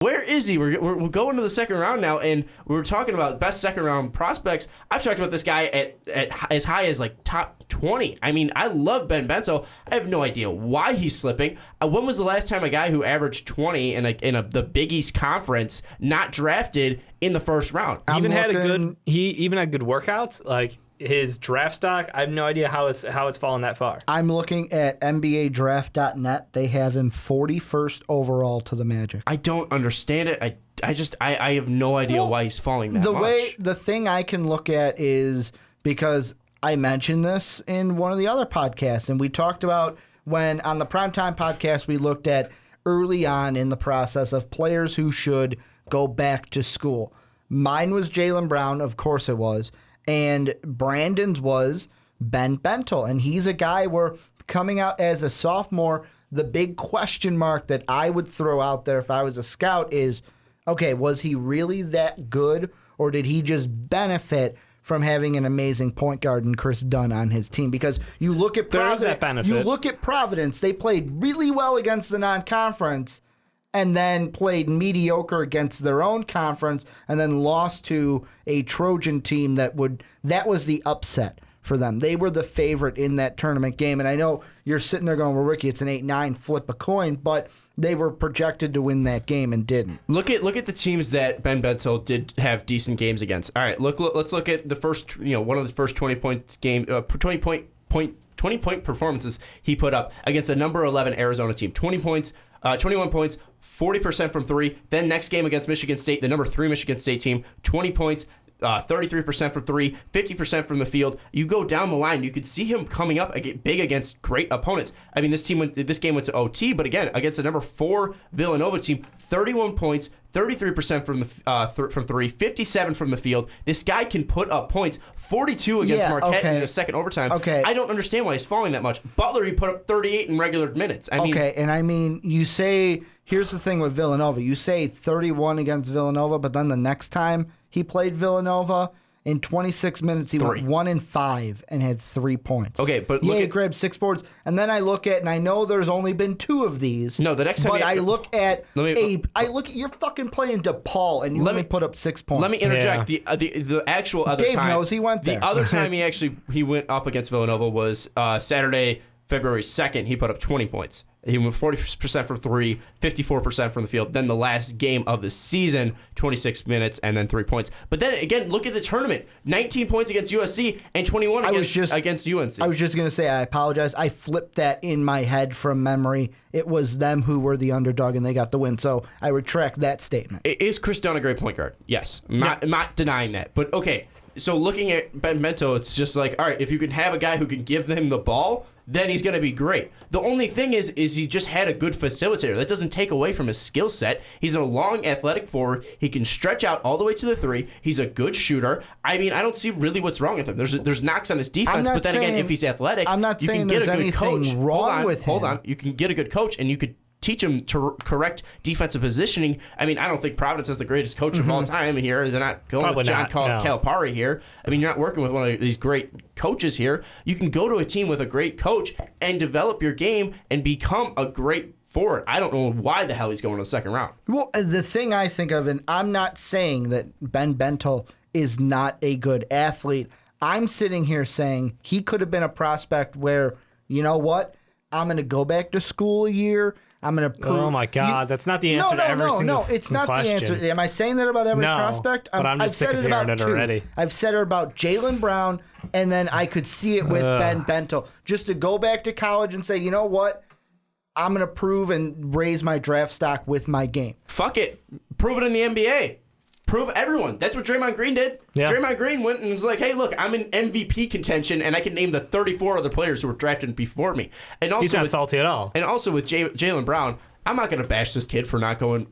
Where is he? We're going to the second round now, and we're talking about best second round prospects. I've talked about this guy at as high as like top 20. I mean, I love Bentil. I have no idea why he's slipping. When was the last time a guy who averaged 20 the Big East Conference not drafted in the first round? He even had good workouts. Like his draft stock, I have no idea how it's fallen that far. I'm looking at NBADraft.net. They have him 41st overall to the Magic. I don't understand it. I have no idea why he's falling that much. The thing I can look at is because I mentioned this in one of the other podcasts, and we talked about when on the Primetime podcast we looked at early on in the process of players who should go back to school. Mine was Jaylen Brown, of course it was. And Brandon's was Bentil. And he's a guy where coming out as a sophomore, the big question mark that I would throw out there if I was a scout is, okay, was he really that good, or did he just benefit from having an amazing point guard and Chris Dunn on his team? Because you look at Providence, they played really well against the non-conference, and then played mediocre against their own conference, and then lost to a Trojan team that was the upset for them. They were the favorite in that tournament game. And I know you're sitting there going, well, Ricky, it's an 8-9, flip a coin, but they were projected to win that game and didn't. Look at the teams that Bentil did have decent games against. All right, let's look at the first, one of the first 20 point performances he put up against a number 11 Arizona team. 20 points, 21 points, 40% from three. Then next game against Michigan State, the number 3 Michigan State team, 20 points, 33% from three, 50% from the field. You go down the line, you could see him coming up big against great opponents. I mean, this game went to OT, but again, against the number 4 Villanova team, 31 points, 33% from three, 57 from the field. This guy can put up points. 42 against Marquette in the second overtime. Okay. I don't understand why he's falling that much. Butler, he put up 38 in regular minutes. You say, here's the thing with Villanova. You say 31 against Villanova, but then the next time he played Villanova, in 26 minutes, he went 1-5 and had 3 points. Okay, but he grabbed 6 boards. And then I look at, and I know there's only been 2 of these. No, the next time. But I look at you're fucking playing DePaul, and you only put up 6 points. Let me interject. Yeah. The actual other Dave time. Dave knows he went there. The other time he went up against Villanova was Saturday, February 2nd. He put up 20 points. He went 40% from three, 54% from the field. Then the last game of the season, 26 minutes, and then 3 points. But then again, look at the tournament: 19 points against USC and 21 against UNC. I was just gonna say, I apologize. I flipped that in my head from memory. It was them who were the underdog, and they got the win. So I retract that statement. Is Chris Dunn a great point guard? Yes, I'm not denying that. But okay, so looking at Bentil, it's just like, all right, if you can have a guy who can give them the ball, then he's going to be great. The only thing is he just had a good facilitator. That doesn't take away from his skill set. He's a long, athletic forward. He can stretch out all the way to the 3. He's a good shooter. I mean, I don't see really what's wrong with him. There's knocks on his defense, but then again, if he's athletic, I'm not saying there's anything wrong with him. Hold on. You can get a good coach, and you could teach him to correct defensive positioning. I mean, I don't think Providence is the greatest coach of all time here. They're not going with John Calipari here. I mean, you're not working with one of these great coaches here. You can go to a team with a great coach and develop your game and become a great forward. I don't know why the hell he's going to the second round. Well, the thing I think of, and I'm not saying that Bentil is not a good athlete. I'm sitting here saying he could have been a prospect where, you know what, I'm going to go back to school a year. I'm going to prove. Oh, my God. That's not the answer to every single question. No, it's not the answer. Am I saying that about every prospect? But I'm just sick of hearing it already. I've said it about Jaylen Brown, and then I could see it with Bentil. Just to go back to college and say, you know what? I'm going to prove and raise my draft stock with my game. Fuck it. Prove it in the NBA. Prove everyone. That's what Draymond Green did. Yeah. Draymond Green went and was like, hey, look, I'm in MVP contention, and I can name the 34 other players who were drafted before me. And also he's not salty at all. And also with Jaylen Brown, I'm not going to bash this kid for not going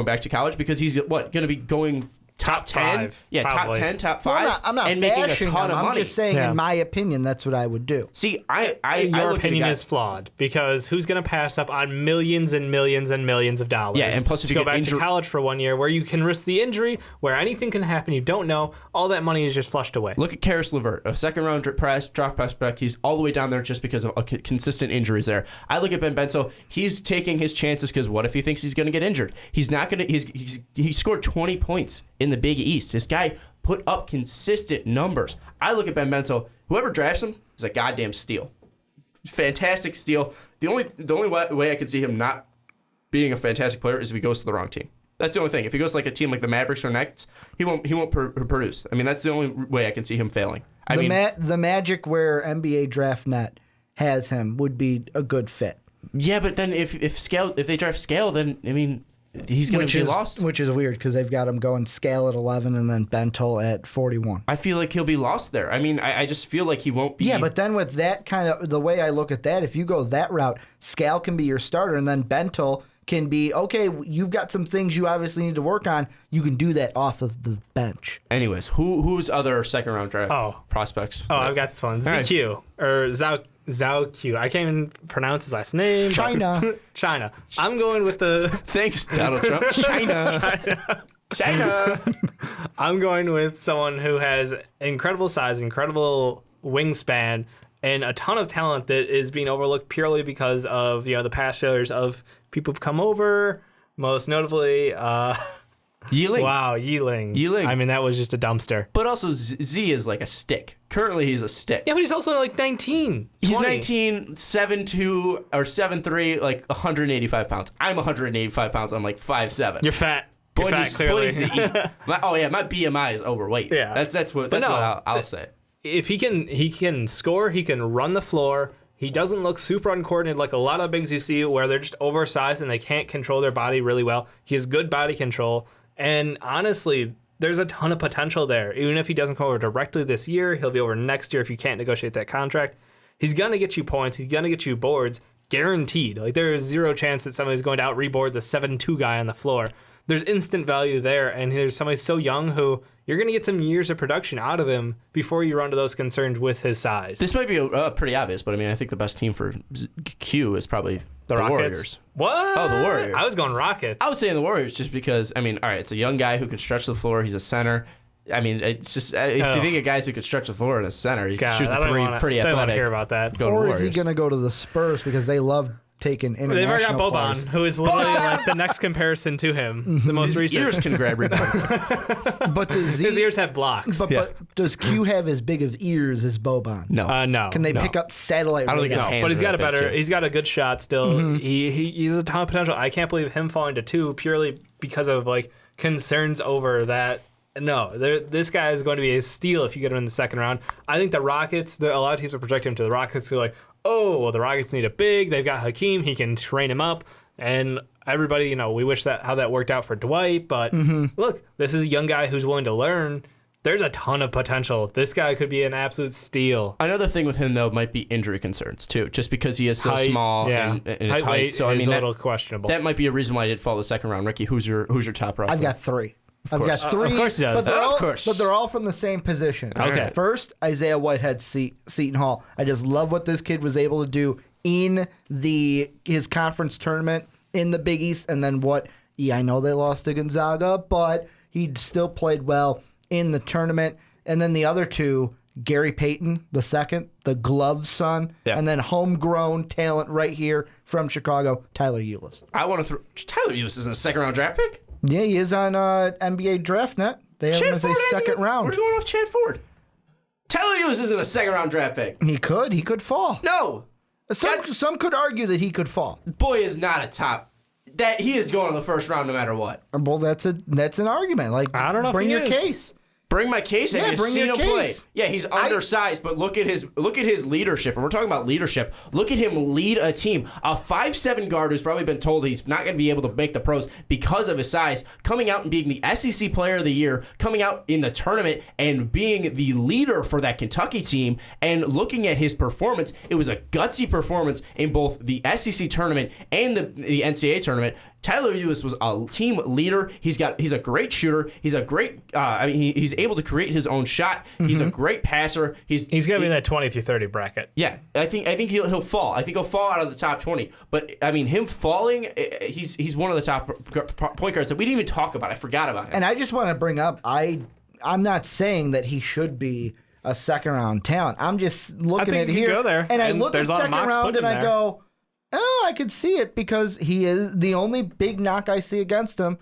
back to college, because he's going to be going top 10. 5, Yeah, probably. top 10, top 5. Well, I'm not and making a bashing ton him. of money. I'm just saying, Yeah. in my opinion, that's what I would do. See, I Your look opinion at a guy, is flawed because who's going to pass up on millions and millions and millions of dollars? Yeah, and plus if to you go get back injured- to college for 1 year where you can risk the injury, where anything can happen, you don't know, all that money is just flushed away. Look at Karis LeVert, a second-round draft prospect. He's all the way down there just because of consistent injuries there. I look at Ben Bentil. He's taking his chances because what if he thinks he's going to get injured? He's not going to. He scored 20 points in the Big East. This guy put up consistent numbers. I look at Ben Bentil. Whoever drafts him is a goddamn steal. Fantastic steal. The only way I could see him not being a fantastic player is if he goes to the wrong team. That's the only thing. If he goes to like a team like the Mavericks or Nets, he won't produce. I mean, that's the only way I can see him failing. The Magic where NBA Draft Net has him would be a good fit. Yeah, but then if they draft Scale, then I mean he's going to be lost. Which is weird because they've got him going Scale at 11 and then Bentil at 41. I feel like he'll be lost there. I mean, I just feel like he won't be. Yeah, but then with that kind of the way I look at that, if you go that route, Scale can be your starter, and then Bentil can be okay. You've got some things you obviously need to work on. You can do that off of the bench. Anyways, who's other second round draft prospects? Oh, I've got this one. ZQ or Zhao Q. I can't even pronounce his last name. China. China. I'm going with the. Thanks, Donald Trump. China. I'm going with someone who has incredible size, incredible wingspan, and a ton of talent that is being overlooked purely because of the past failures of people who've come over. Most notably, Yiling. Wow, Yiling. I mean, that was just a dumpster. But also, Z is like a stick. Currently, he's a stick. Yeah, but he's also like 19. He's 20. 19, 7'2", or 7'3", like 185 pounds. I'm 185 pounds. I'm like 5'7". You're fat. You're fat, clearly. Pointing to eat. My BMI is overweight. Yeah. That's what I'll say. If he can score, he can run the floor. He doesn't look super uncoordinated like a lot of bigs you see where they're just oversized and they can't control their body really well. He has good body control. And honestly, there's a ton of potential there. Even if he doesn't come over directly this year, he'll be over next year if you can't negotiate that contract. He's going to get you points. He's going to get you boards. Guaranteed. Like, there is zero chance that somebody's going to out-reboard the 7'2" guy on the floor. There's instant value there, and there's somebody so young who you're going to get some years of production out of him before you run to those concerns with his size. This might be pretty obvious, but I mean, I think the best team for Q is probably the Rockets? Warriors. What? Oh, the Warriors. I was going Rockets. I was saying the Warriors just because, I mean, all right, it's a young guy who can stretch the floor. He's a center. I mean, it's just, if you think of guys who could stretch the floor in a center, you can shoot the three pretty athletic. I don't want to hear about that. Or is he going to go to the Spurs because they love taking international They've already got Boban, players. who is literally like the next comparison to him, the most recent. His ears can grab rebounds. But does His ears have blocks. But does Q have as big of ears as Boban? No. No. Can they pick up satellite? I don't think his hands But he's got are that big, too. he's got a good shot still. He has a ton of potential. I can't believe him falling to 2 purely because of like concerns over that. No, this guy is going to be a steal if you get him in the second round. I think the Rockets, a lot of teams are projecting him to the Rockets who are like, oh, well, the Rockets need a big. They've got Hakeem. He can train him up. And everybody, we wish how that worked out for Dwight. But look, this is a young guy who's willing to learn. There's a ton of potential. This guy could be an absolute steal. Another thing with him, though, might be injury concerns, too, just because he is so small and his height. So, I mean, a little questionable. That might be a reason why he did fall the second round. Ricky, who's your top prospect? I've got 3. I've got 3. Of course he does. But they're all from the same position. Okay. First, Isaiah Whitehead, Seton Hall. I just love what this kid was able to do in his conference tournament in the Big East, and then I know they lost to Gonzaga, but he still played well in the tournament. And then the other 2, Gary Payton, the second, the glove son, and then homegrown talent right here from Chicago, Tyler Ulis. I want to throw Tyler Ulis isn't a second round draft pick. Yeah, he is on NBA Draft Net. They have him as a second round. We're going off Chad Ford. Tyler Ulis isn't a second round draft pick. He could fall. No. Some could argue that he could fall. Boy is not a top. That he is going in the first round no matter what. Well, that's an argument. Like, I don't know. Bring if he your is. case. Bring my case. Yeah, Have you bring seen your him play? case. Yeah, he's undersized, but look at his leadership. And we're talking about leadership. Look at him lead a team. A 5'7" guard who's probably been told he's not going to be able to make the pros because of his size, coming out and being the SEC Player of the Year, coming out in the tournament and being the leader for that Kentucky team. And looking at his performance, it was a gutsy performance in both the SEC tournament and the NCAA tournament. Tyler Ulis was a team leader. He's a great shooter. He's a great. He's able to create his own shot. He's a great passer. He's going to be in that 20 through 30 bracket. Yeah, I think he'll fall. I think he'll fall out of the top 20. But I mean, him falling, he's one of the top point guards that we didn't even talk about. I forgot about him. And I just want to bring up, I'm not saying that he should be a second round talent. I'm just looking at here, go there, and I look at second round, and I go, oh, I could see it because he is the only big knock I see against him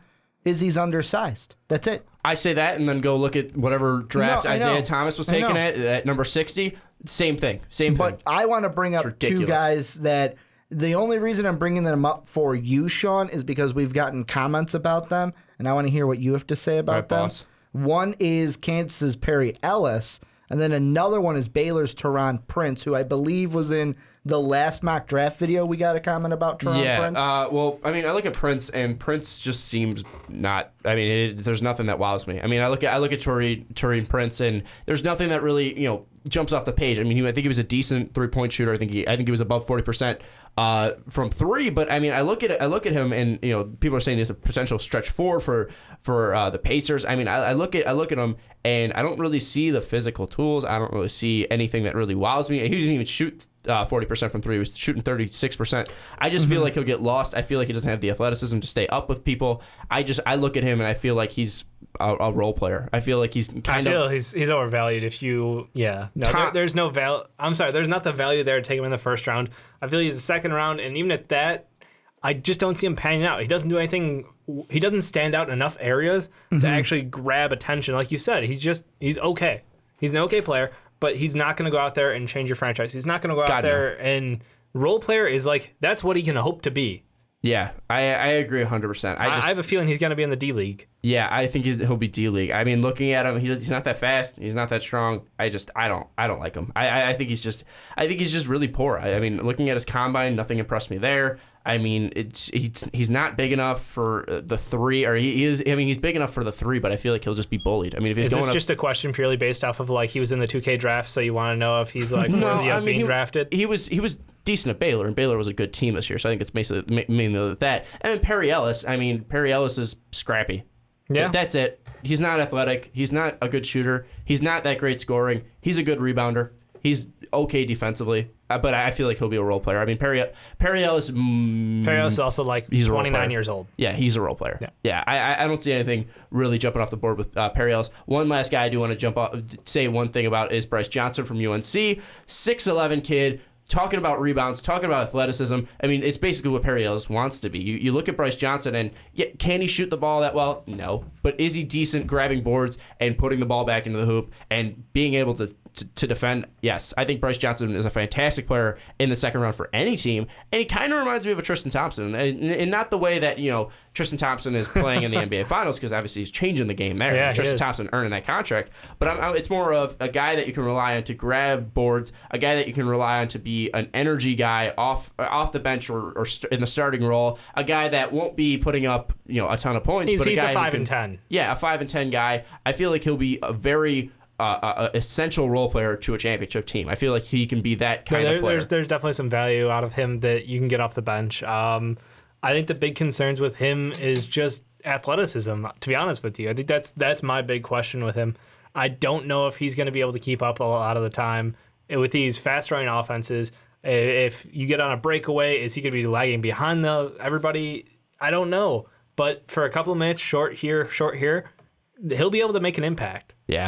is he's undersized. That's it. I say that, and then go look at whatever draft Isaiah Thomas was taken at number 60. Same thing. But I want to bring up two guys that the only reason I'm bringing them up for you, Sean, is because we've gotten comments about them, and I want to hear what you have to say about them. Boss. One is Kansas's Perry Ellis, and then another one is Baylor's Teron Prince, who I believe was in the last mock draft video. We got a comment about Teron Prince. Well, I mean, I look at Prince, and Prince just seems not. I mean, there's nothing that wows me. I mean, I look at Taurean Prince, and there's nothing that really jumps off the page. I mean, I think he was a decent 3-point shooter. I think he was above 40% from three. But I mean, I look at him, and people are saying he's a potential stretch four for the Pacers. I mean, I look at him, and I don't really see the physical tools. I don't really see anything that really wows me. He didn't even shoot 40% from three. He was shooting 36%. I just feel like he'll get lost. I feel like he doesn't have the athleticism to stay up with people. I look at him and I feel like he's a role player. I feel like he's he's overvalued. There's no value. I'm sorry, there's not the value there to take him in the first round. I feel he's a second round, and even at that, I just don't see him panning out. He doesn't do anything. He doesn't stand out in enough areas to actually grab attention. Like you said, he's okay. He's an okay player. But he's not going to go out there and change your franchise. He's not going to go out there and role player is like, that's what he can hope to be. Yeah, I agree 100%. I have a feeling he's going to be in the D League. Yeah, I think he'll be D League. I mean, looking at him, he's not that fast. He's not that strong. I don't like him. I think he's just really poor. I mean, looking at his combine, nothing impressed me there. I mean, he's not big enough for the three, or he is. I mean, he's big enough for the three, but I feel like he'll just be bullied. I mean, if he's is this just a question purely based off of like he was in the 2K draft, so you want to know if he's like worthy of being drafted? He was decent at Baylor, and Baylor was a good team this year, so I think it's basically mainly that. And then Perry Ellis. I mean, Perry Ellis is scrappy. Yeah, that's it. He's not athletic. He's not a good shooter. He's not that great scoring. He's a good rebounder. He's okay defensively, but I feel like he'll be a role player. I mean, Perry Ellis. Perry Ellis is also like 29 years old. Yeah, he's a role player. Yeah, I don't see anything really jumping off the board with Perry Ellis. One last guy I do want to say one thing about is Bryce Johnson from UNC, 6'11" kid. Talking about rebounds, talking about athleticism. I mean, it's basically what Perry Ellis wants to be. You look at Bryce Johnson, and can he shoot the ball that well? No. But is he decent grabbing boards and putting the ball back into the hoop and being able to defend? Yes. I think Bryce Johnson is a fantastic player in the second round for any team, and he kind of reminds me of a Tristan Thompson, and not the way that Tristan Thompson is playing in the NBA Finals, because obviously he's changing the game there. Yeah, Tristan Thompson earning that contract, but it's more of a guy that you can rely on to grab boards, a guy that you can rely on to be an energy guy off the bench or in the starting role, a guy that won't be putting up a ton of points. He's a guy a 5 and 10. Yeah, a 5 and 10 guy. I feel like he'll be a very essential role player to a championship team. I feel like he can be that kind of player. There's definitely some value out of him that you can get off the bench. I think the big concerns with him is just athleticism, to be honest with you. I think that's my big question with him. I don't know if he's going to be able to keep up a lot of the time with these fast-running offenses. If you get on a breakaway, is he going to be lagging behind everybody? I don't know. But for a couple of minutes, short here, he'll be able to make an impact. Yeah,